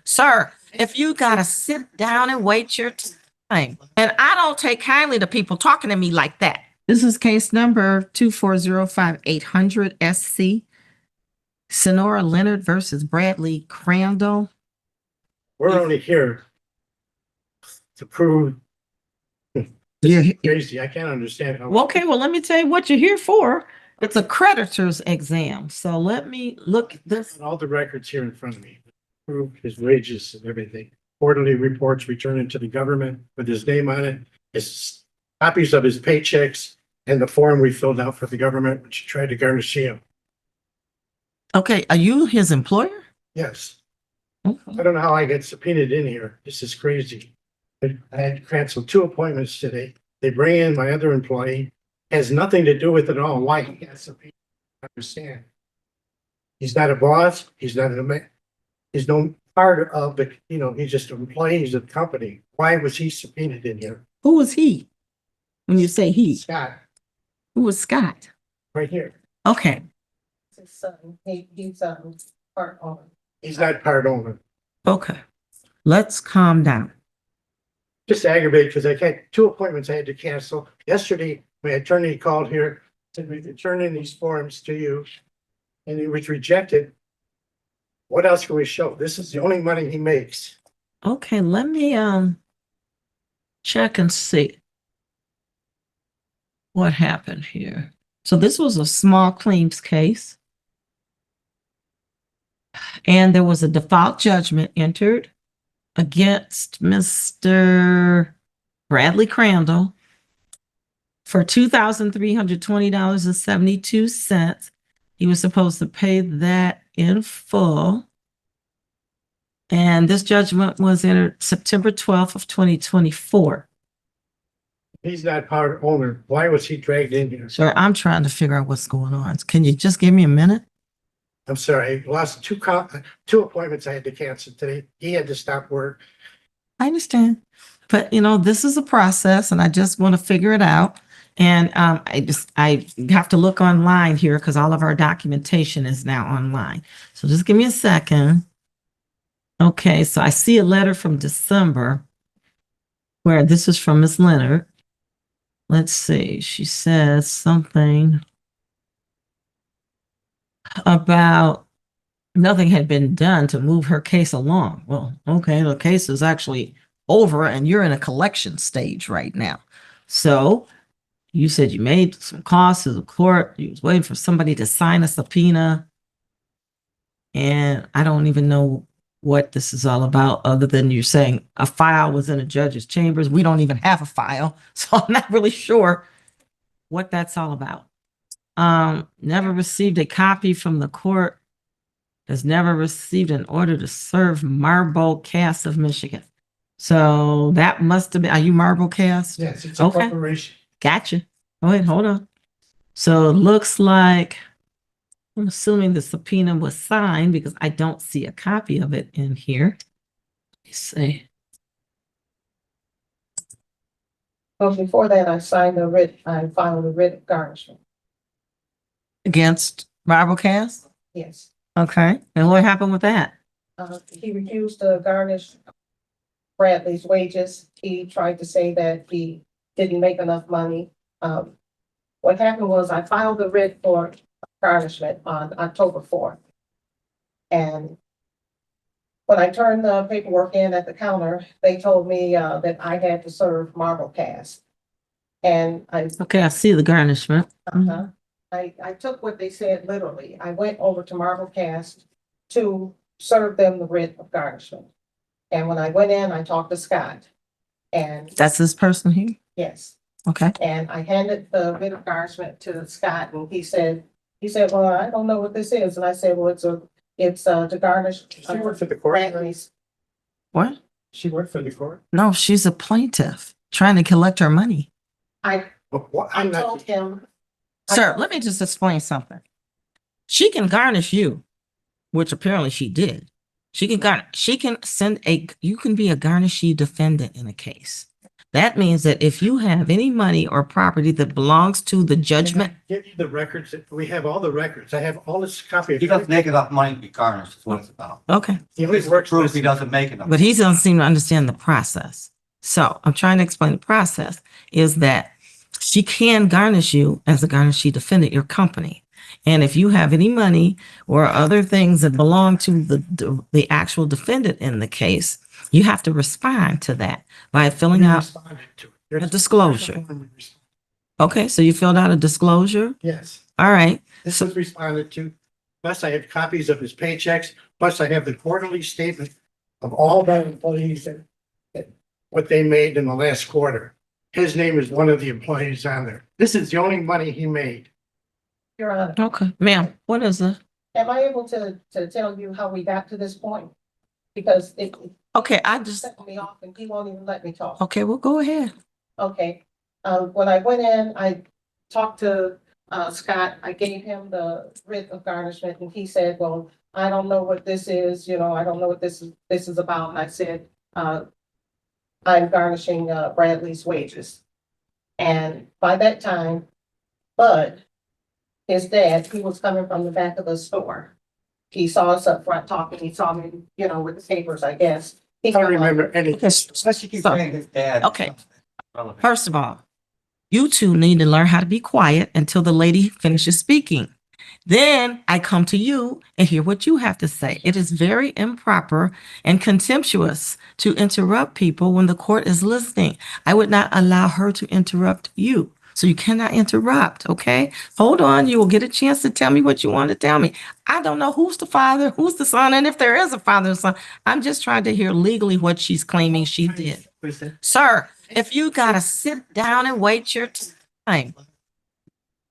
Sir, if you gotta sit down and wait your time, and I don't take kindly to people talking to me like that. This is case number 2405800 SC. Sonora Leonard versus Bradley Crandall. We're only here to prove. Yeah. Crazy. I can't understand how. Well, okay, well, let me tell you what you're here for. It's a creditor's exam. So let me look at this. All the records here in front of me. Prove his wages and everything. Quarterly reports returning to the government with his name on it. His copies of his paychecks and the form we filled out for the government, which he tried to garnish him. Okay, are you his employer? Yes. Okay. I don't know how I get subpoenaed in here. This is crazy. I had to cancel 2 appointments today. They bring in my other employee. Has nothing to do with it at all. Why he got subpoenaed? I understand. He's not a boss. He's not he's no part of the, he's just an employee of the company. Why was he subpoenaed in here? Who was he? When you say he, Scott, who was Scott? right here. Okay. His son, he's part owner. He's not part owner. Okay. Let's calm down. Just aggravated because I had 2 appointments I had to cancel. Yesterday, my attorney called here, said we could turn in these forms to you, and it was rejected. What else can we show? This is the only money he makes. Okay, let me check and see what happened here. So this was a small claims case. And there was a default judgment entered against Mr. Bradley Crandall for $2,320.72. He was supposed to pay that in full. And this judgment was entered September 12th of 2024. He's not part owner. Why was he dragged in here? Sir, I'm trying to figure out what's going on. Can you just give me a minute? I'm sorry. I lost 2 appointments I had to cancel today. He had to stop work. I understand. But, this is a process and I just want to figure it out. And I have to look online here because all of our documentation is now online. So just give me a second. Okay, so I see a letter from December where this is from Ms. Leonard. Let's see. She says something about nothing had been done to move her case along. Well, okay, the case is actually over and you're in a collection stage right now. So you said you made some calls to the court. You was waiting for somebody to sign a subpoena. And I don't even know what this is all about other than you're saying a file was in a judge's chambers. We don't even have a file. So I'm not really sure what that's all about. Never received a copy from the court. Has never received an order to serve Marble Cast of Michigan. So that must have been, are you Marble Cast? Yes, it's a corporation. Gotcha. Oh, wait, hold on. So it looks like, I'm assuming the subpoena was signed because I don't see a copy of it in here. Let me see. Well, before that, I filed a writ of garnishment. Against Marble Cast? Yes. Okay. And what happened with that? He refused to garnish Bradley's wages. He tried to say that he didn't make enough money. What happened was I filed the writ for garnishment on October 4th. And when I turned the paperwork in at the counter, they told me that I had to serve Marble Cast. And I see the garnishment. I took what they said literally. I went over to Marble Cast to serve them the writ of garnishment. And when I went in, I talked to Scott. And that's this person here? Yes. Okay. And I handed the writ of garnishment to Scott, and he said, well, I don't know what this is. And I said, well, it's to garnish. She worked for the court. Bradley's. What? She worked for the court. No, she's a plaintiff trying to collect her money. I told him. Sir, let me just explain something. She can garnish you, which apparently she did. You can be a garnishee defendant in a case. That means that if you have any money or property that belongs to the judgment, Give you the records. We have all the records. I have all this copy. He doesn't make enough money to be garnished, is what it's about. okay, He always works Proof with he doesn't make enough. but he doesn't seem to understand the process. So I'm trying to explain the process is that she can garnish you as a garnishee defendant, your company. And if you have any money or other things that belong to the actual defendant in the case, you have to respond to that by filling You out responded to it. a disclosure. Okay, so you filled out a disclosure. Yes, All right. this was responded to. Plus I have copies of his paychecks. Plus I have the quarterly statement of all the employees that what they made in the last quarter. His name is one of the employees on there. This is the only money he made. Your Honor, Okay, ma'am, what is it? am I able to tell you how we got to this point? Because it Okay, I just, set me off and he won't even let me talk. okay, well, go ahead. Okay, when I went in, I talked to, Scott, I gave him the writ of garnishment and he said, well, I don't know what this is, you know, I don't know what this is about. And I said, I'm garnishing, Bradley's wages. And by that time, Bud, his dad, he was coming from the back of the store. He saw us up front talking, he saw me, you know, with the papers, I guess. He I don't remember anything. Okay, Especially keep so- saying his dad. Okay. First of all, you two need to learn how to be quiet until the lady finishes speaking. Then I come to you and hear what you have to say. It is very improper and contemptuous to interrupt people when the court is listening. I would not allow her to interrupt you. So you cannot interrupt, okay? Hold on, you will get a chance to tell me what you want to tell me. I don't know who's the father, who's the son, and if there is a father and son. I'm just trying to hear legally what she's claiming she did. Sir, if you gotta sit down and wait your time.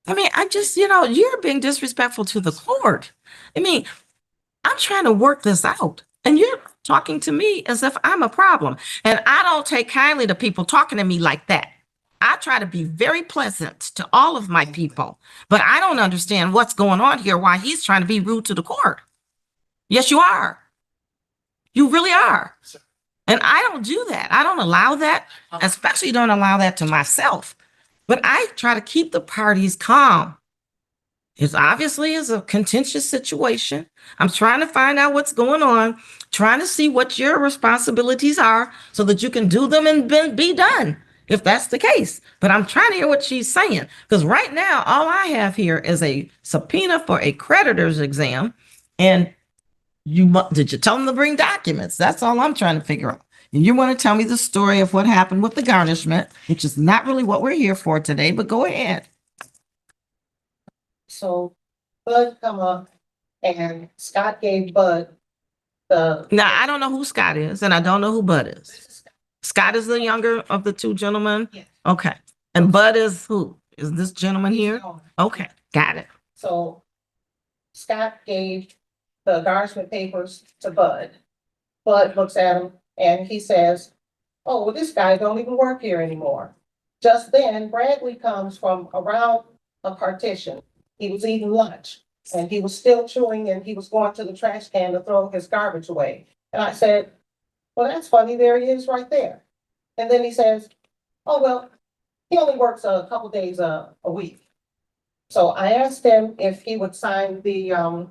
I mean, I just, you're being disrespectful to the court. I mean, I'm trying to work this out and you're talking to me as if I'm a problem. And I don't take kindly to people talking to me like that. I try to be very pleasant to all of my people, but I don't understand what's going on here, why he's trying to be rude to the court. Yes, you are. You really are. And I don't do that. I don't allow that, especially don't allow that to myself. But I try to keep the parties calm. It obviously is a contentious situation. I'm trying to find out what's going on, trying to see what your responsibilities are so that you can do them and be done, if that's the case. But I'm trying to hear what she's saying, because right now, all I have here is a subpoena for a creditor's exam. And did you tell them to bring documents? That's all I'm trying to figure out. And you want to tell me the story of what happened with the garnishment, which is not really what we're here for today, but go ahead. So Bud come up and Scott gave Bud the. Now, I don't know who Scott is, and I don't know who Bud is. This is Scott. Scott is the younger of the two gentlemen? Yes. Okay. And Bud is who? Is this gentleman here? Okay, got it. So Scott gave the garnishment papers to Bud. Bud looks at him and he says, oh, well, this guy don't even work here anymore. Just then Bradley comes from around a partition. He was eating lunch and he was still chewing and he was going to the trash can to throw his garbage away. And I said, well, that's funny. There he is right there. And then he says, oh, well, he only works a couple days a week. So I asked him if he would sign the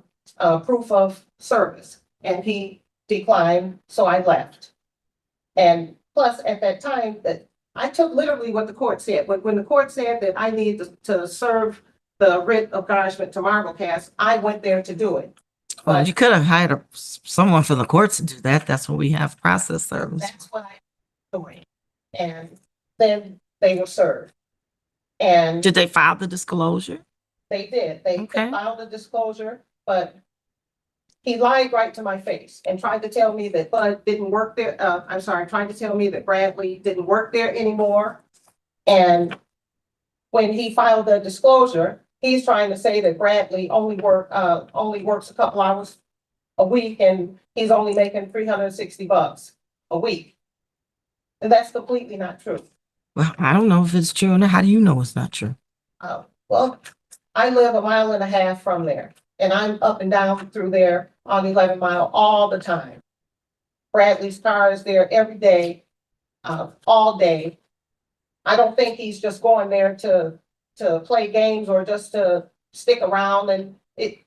proof of service and he declined. So I left. And plus at that time that I took literally what the court said. But when the court said that I needed to serve the writ of garnishment to Marblecast, I went there to do it. Well, But you could have hired someone from the courts to do that. That's what we have, process service. that's what I doing. And then they were served. And Did they file the disclosure? they did. They Okay. filed a disclosure, but he lied right to my face and tried to tell me that Bud didn't work there. Trying to tell me that Bradley didn't work there anymore. And when he filed the disclosure, he's trying to say that Bradley only works a couple hours a week and he's only making $360 a week. And that's completely not true. Well, I don't know if it's true or not. How do you know it's not true? Well, I live 1.5 miles from there and I'm up and down through there on 11 Mile all the time. Bradley's car is there every day, all day. I don't think he's just going there to play games or just to stick around, and if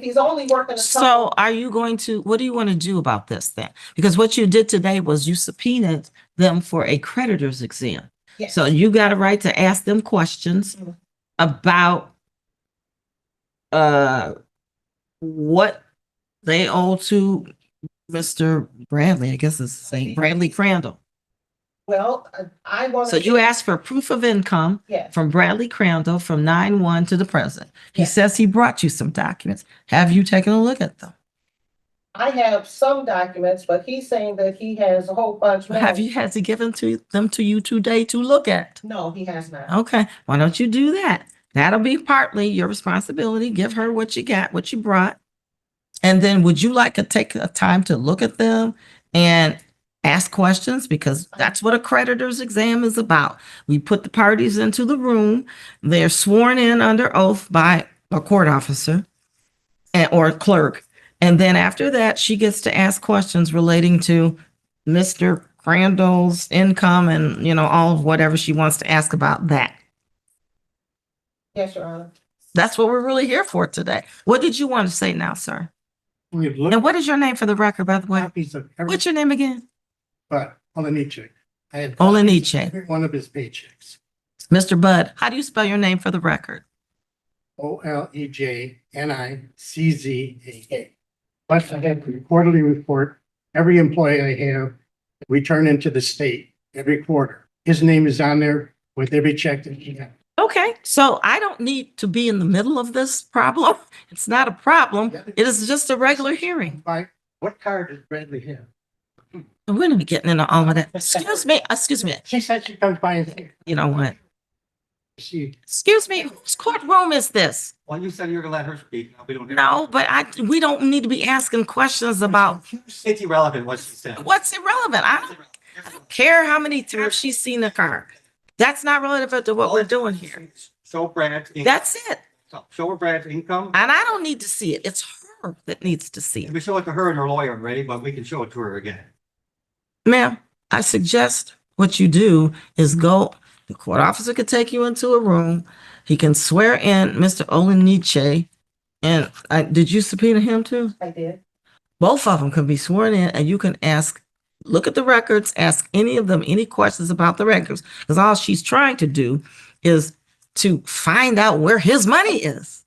he's only working a So couple. are you going to, what do you want to do about this then? Because what you did today was you subpoenaed them for a creditor's exam. Yes. So you got a right to ask them questions Mhm. about what they owe to Mr. Bradley, I guess it's saying Bradley Crandall. Well, I want So you asked for proof of income Yes. from Bradley Crandall from 9/1 to the present. He Yes. says he brought you some documents. Have you taken a look at them? I have some documents, but he's saying that he has a whole bunch more. Has he given them to you today to look at? No, he has not. Okay, why don't you do that? That'll be partly your responsibility. Give her what you got, what you brought. And then would you like to take a time to look at them and ask questions? Because that's what a creditor's exam is about. We put the parties into the room. They're sworn in under oath by a court officer or clerk. And then after that, she gets to ask questions relating to Mr. Crandall's income and, all of whatever she wants to ask about that. Yes, Your Honor. That's what we're really here for today. What did you want to say now, sir? We've And looked what is your name for the record, by the at way? copies of every, What's your name again? but Olenice. I had copies of Olenice. every one of his paychecks. Mr. Bud, how do you spell your name for the record? OLEJNICZAA. Plus I have the quarterly report, every employee I have, we turn into the state every quarter. His name is on there with every check that he got. Okay, so I don't need to be in the middle of this problem. It's not a problem. It is just a regular hearing. Why, what card does Bradley have? We're not getting into all of that. Excuse me. She said she comes by and You know what? she, Excuse me, whose courtroom is this? Well, you said you were gonna let her speak. We don't. No, but we don't need to be asking questions about It's irrelevant what she said. what's irrelevant. I don't care how many times she's seen the car. That's not relevant to what we're doing here. Show Brad's income. That's it. Show her Brad's income. And I don't need to see it. It's her that needs to see it. We show it to her and her lawyer already, but we can show it to her again. Ma'am, I suggest what you do is go, the court officer could take you into a room. He can swear in Mr. Olenice. And did you subpoena him too? I did. Both of them can be sworn in and you can look at the records, ask any of them any questions about the records. Because all she's trying to do is to find out where his money is,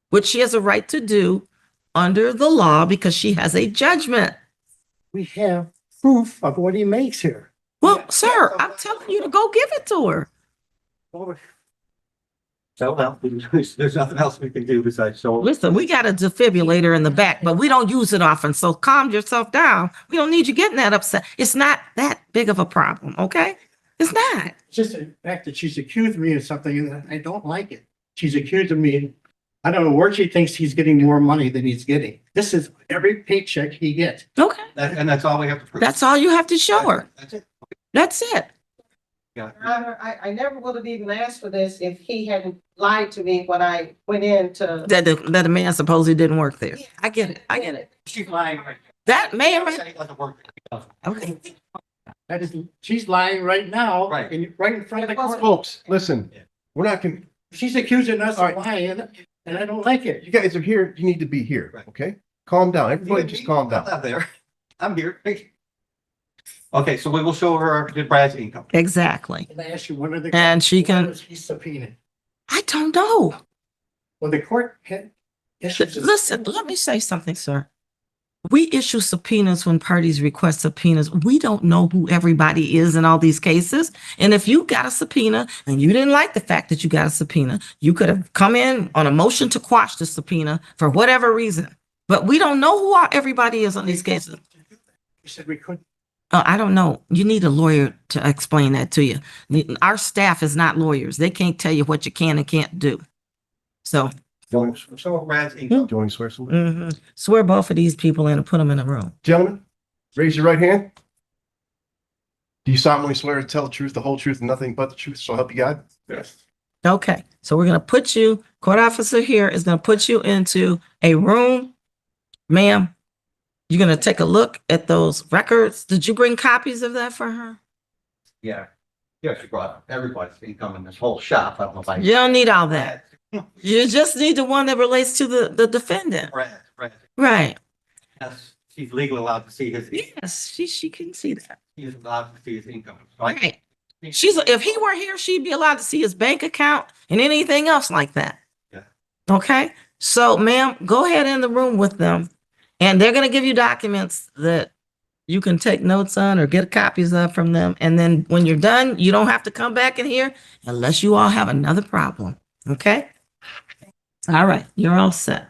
which she has a right to do under the law because she has a judgment. we have proof of what he makes here. Well, sir, I'm telling you to go give it to her. So, well, there's nothing else we can do besides show. Listen, we got a defibrillator in the back, but we don't use it often. So calm yourself down. We don't need you getting that upset. It's not that big of a problem, okay? It's not. It's just the fact that she's accused me of something and I don't like it. She's accused of me. I don't know where she thinks he's getting more money than he's getting. This is every paycheck he gets. Okay. And that's all we have to prove. That's all you have to show her. That's it. That's it. Yeah. Your Honor, I never would have even asked for this if he hadn't lied to me when I went in to. That the man supposedly didn't work there. I get it. I get it. She's lying right That man, now. Saying it doesn't work. okay. That is, she's lying right now. Right. Right in front of the court. Folks, listen, Yeah. we're not gonna, She's accusing us of lying and I don't like it. you guys are here, you need to be here, Right. okay? Calm down, everybody just calm I'm down. not there. I'm here. Okay, so we will show her Brad's income. Exactly. And I ask you one other. And she can, When was he subpoenaed? I don't know. When the court had. Listen, let me say something, sir. We issue subpoenas when parties request subpoenas. We don't know who everybody is in all these cases. And if you got a subpoena and you didn't like the fact that you got a subpoena, you could have come in on a motion to quash the subpoena for whatever reason. But we don't know who everybody is on these cases. You said we couldn't. I don't know. You need a lawyer to explain that to you. Our staff is not lawyers. They can't tell you what you can and can't do. So Show her Brad's income. Do you want to swear somebody? swear both of these people in and put them in a room. Gentlemen, raise your right hand. Do you solemnly swear to tell the truth, the whole truth, and nothing but the truth, so help you God? Yes. Okay, so we're gonna put you, court officer here is gonna put you into a room. Ma'am, you're gonna take a look at those records. Did you bring copies of that for her? Yeah. Yeah, she brought everybody's income in this whole shop. I don't know if I. You don't need all that. You just need the one that relates to the defendant. Right. Right. Yes, she's legally allowed to see his, Yes, she can see that. he's allowed to see his income. Right? Right. If he were here, she'd be allowed to see his bank account and anything else like that. Yeah. Okay. So, ma'am, go ahead in the room with them, and they're gonna give you documents that you can take notes on or get copies of from them. And then when you're done, you don't have to come back in here unless you all have another problem. Okay. All right. You're all set.